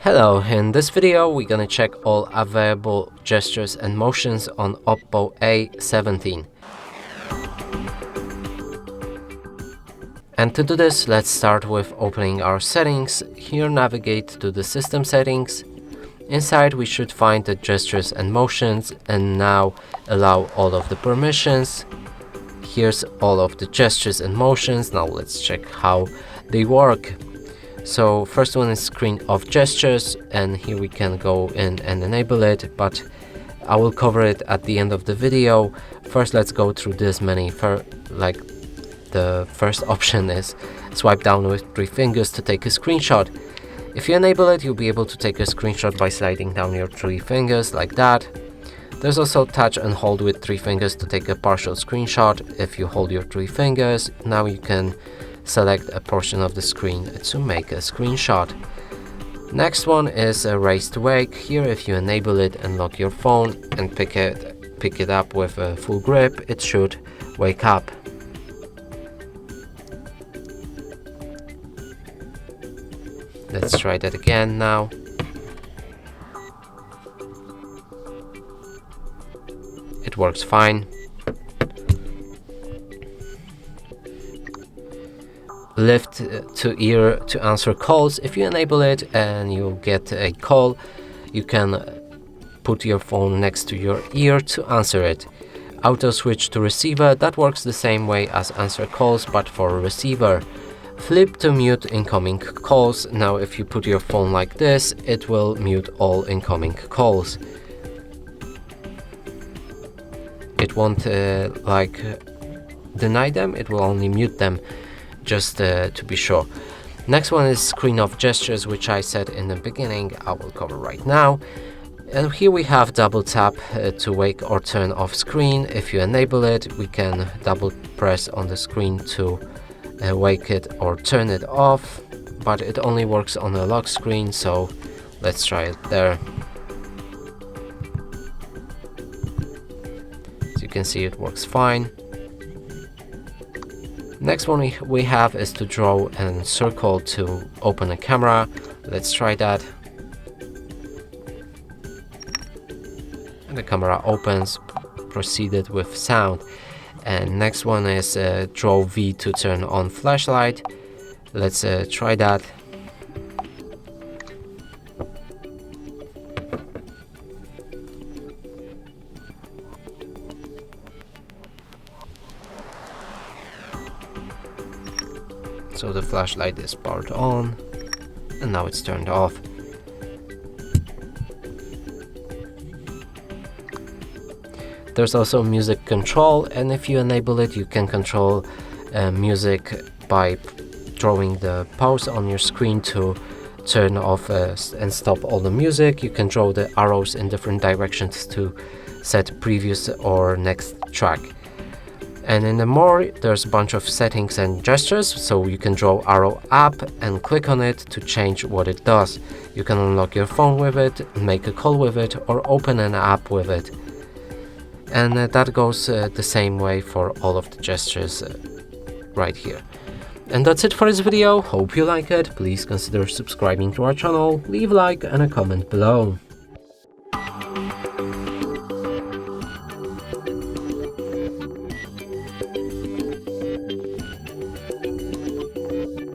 Hello, in this video we're gonna check all available gestures and motions on Oppo A17. And to do this, let's start with opening our settings. Here navigate to the system settings. Inside we should find the gestures and motions, and now allow all of the permissions. Here's all of the gestures and motions. Now let's check how they work. So first one is screen of gestures, and here we can go in and enable it, but I will cover it at the end of the video. First let's go through this menu. Like the first option is swipe down with 3 fingers to take a screenshot. If you enable it, you'll be able to take a screenshot by sliding down your 3 fingers like that. There's also touch and hold with 3 fingers to take a partial screenshot. If you hold your 3 fingers, now you can select a portion of the screen to make a screenshot. Next one is a raise to wake. Here, if you enable it and lock your phone and pick it up with a full grip, it should wake up. Let's try that again now. It works fine. Lift to ear to answer calls. If you enable it and you get a call, you can put your phone next to your ear to answer it. Auto switch to receiver. That works the same way as answer calls, but for a receiver. Flip to mute incoming calls. Now if you put your phone like this, it will mute all incoming calls. It won't deny them, it will only mute them, just to be sure. Next one is screen of gestures, which I said in the beginning, I will cover right now. And here we have double tap to wake or turn off screen. If you enable it, we can double press on the screen to wake it or turn it off, but it only works on a lock screen, so let's try it there. As you can see, it works fine. Next one we have is to draw a circle to open a camera. Let's try that. And the camera opens, proceeded with sound. And next one is draw V to turn on flashlight. Let's try that. So the flashlight is powered on, and now it's turned off. There's also music control, and if you enable it, you can control music by drawing the pause on your screen to turn off and stop all the music. You can draw the arrows in different directions to set previous or next track. And in the more, there's a bunch of settings and gestures, so you can draw arrow up and click on it to change what it does. You can unlock your phone with it, make a call with it, or open an app with it. And that goes the same way for all of the gestures right here. And that's it for this video. Hope you like it. Please consider subscribing to our channel, leave a like and a comment below.